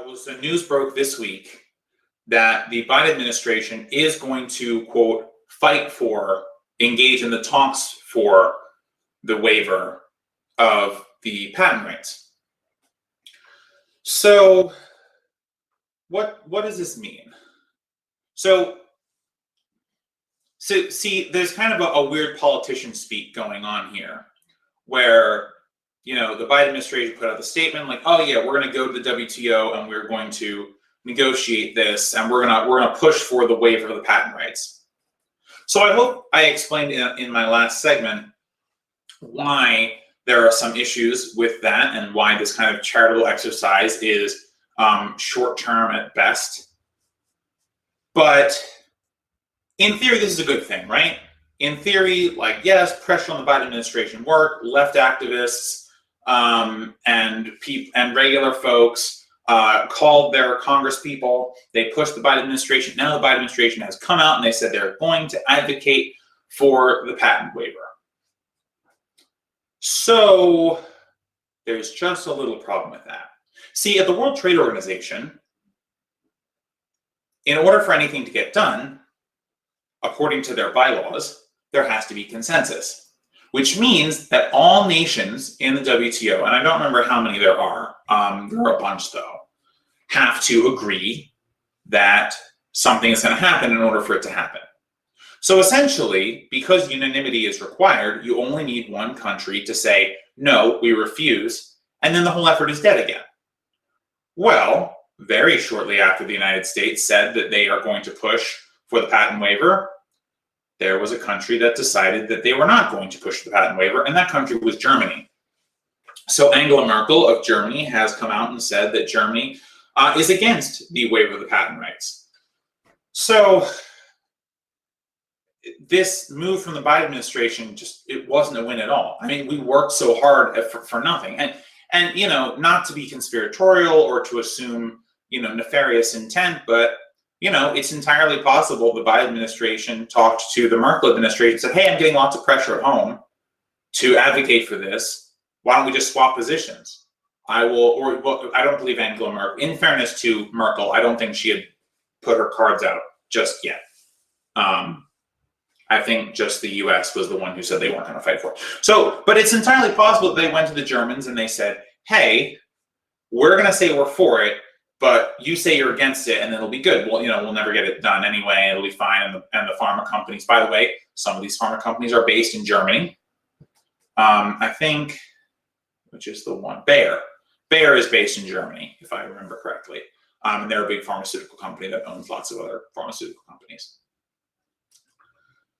was the news broke this week that the Biden administration is going to, quote, engage in the talks for the waiver of the patent rights. So what does this mean? So see, there's kind of a weird politician speak going on here where, the Biden administration put out the statement like, oh yeah, we're going to go to the WTO and we're going to negotiate this and we're going to push for the waiver of the patent rights. So I hope I explained in my last segment why there are some issues with that and why this kind of charitable exercise is short-term at best. But in theory, this is a good thing, right? In theory, like, yes, pressure on the Biden administration worked. Left activists and regular folks called their Congress people. They pushed the Biden administration. Now the Biden administration has come out and they said they're going to advocate for the patent waiver. So there's just a little problem with that. See, at the World Trade Organization, in order for anything to get done, according to their bylaws, there has to be consensus, which means that all nations in the WTO, and I don't remember how many there are a bunch though, have to agree that something is going to happen in order for it to happen. So essentially, because unanimity is required, you only need one country to say, no, we refuse, and then the whole effort is dead again. Well, very shortly after the United States said that they are going to push for the patent waiver, there was a country that decided that they were not going to push the patent waiver, and that country was Germany. So Angela Merkel of Germany has come out and said that Germany is against the waiver of the patent rights. So this move from the Biden administration, it wasn't a win at all. I mean, we worked so hard for nothing. And not to be conspiratorial or to assume, nefarious intent, but it's entirely possible the Biden administration talked to the Merkel administration and said, hey, I'm getting lots of pressure at home to advocate for this. Why don't we just swap positions? I don't believe Angela Merkel. In fairness to Merkel, I don't think she had put her cards out just yet. I think just the US was the one who said they weren't going to fight for it. So, but it's entirely possible that they went to the Germans and they said, hey, we're going to say we're for it, but you say you're against it, and then it'll be good. Well, we'll never get it done anyway. It'll be fine. And the pharma companies, by the way, some of these pharma companies are based in Germany. I think, which is the one? Bayer. Bayer is based in Germany, if I remember correctly. And they're a big pharmaceutical company that owns lots of other pharmaceutical companies.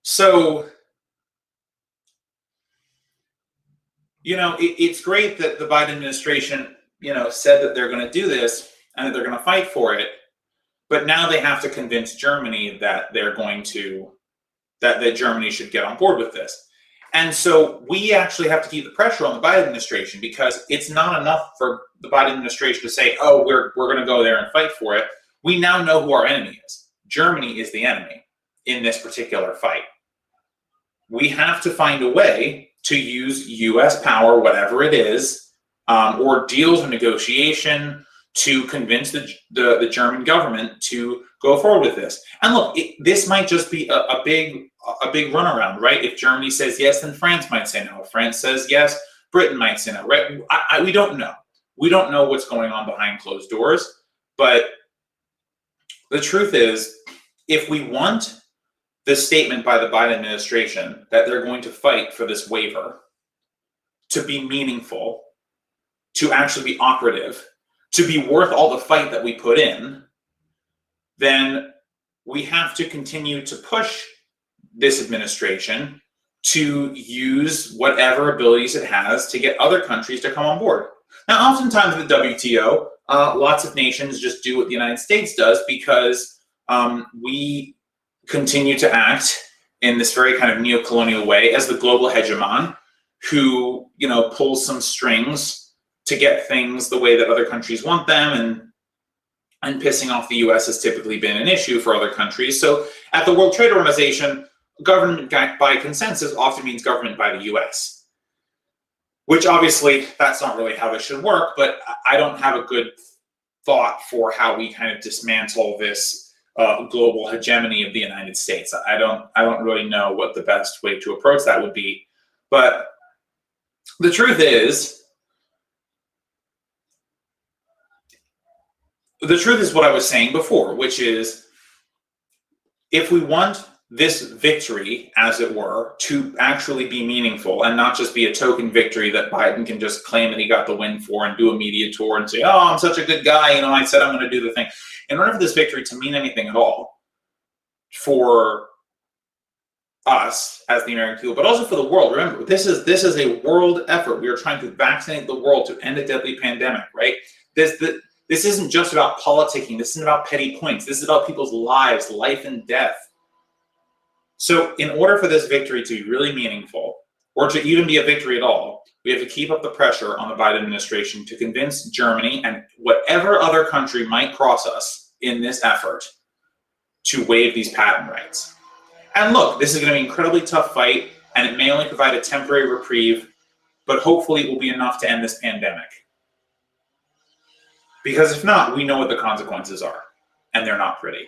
So, it's great that the Biden administration, said that they're going to do this, and that they're going to fight for it, but now they have to convince Germany that that Germany should get on board with this. And so we actually have to keep the pressure on the Biden administration, because it's not enough for the Biden administration to say, oh, we're going to go there and fight for it. We now know who our enemy is. Germany is the enemy in this particular fight. We have to find a way to use US power, whatever it is, or deals or negotiation, to convince the German government to go forward with this. And look, this might just be a big runaround, right? If Germany says yes, then France might say no. If France says yes, Britain might say no, right? We don't know. We don't know what's going on behind closed doors. But the truth is, if we want this statement by the Biden administration that they're going to fight for this waiver to be meaningful, to actually be operative, to be worth all the fight that we put in, then we have to continue to push this administration to use whatever abilities it has to get other countries to come on board. Now, oftentimes with the WTO, lots of nations just do what the United States does, because we continue to act in this very kind of neo-colonial way as the global hegemon who, pulls some strings to get things the way that other countries want them, and pissing off the US has typically been an issue for other countries. So at the World Trade Organization, government by consensus often means government by the US, which obviously that's not really how it should work, but I don't have a good thought for how we kind of dismantle this global hegemony of the United States. I don't really know what the best way to approach that would be, but the truth is what I was saying before, which is if we want this victory, as it were, to actually be meaningful and not just be a token victory that Biden can just claim that he got the win for and do a media tour and say, oh, I'm such a good guy, I said I'm going to do the thing. In order for this victory to mean anything at all for us as the American people, but also for the world, remember, this is a world effort. We are trying to vaccinate the world to end a deadly pandemic, right? This isn't just about politicking. This isn't about petty points. This is about people's lives, life and death. So in order for this victory to be really meaningful, or to even be a victory at all, we have to keep up the pressure on the Biden administration to convince Germany and whatever other country might cross us in this effort to waive these patent rights. And look, this is going to be an incredibly tough fight, and it may only provide a temporary reprieve, but hopefully it will be enough to end this pandemic. Because if not, we know what the consequences are, and they're not pretty.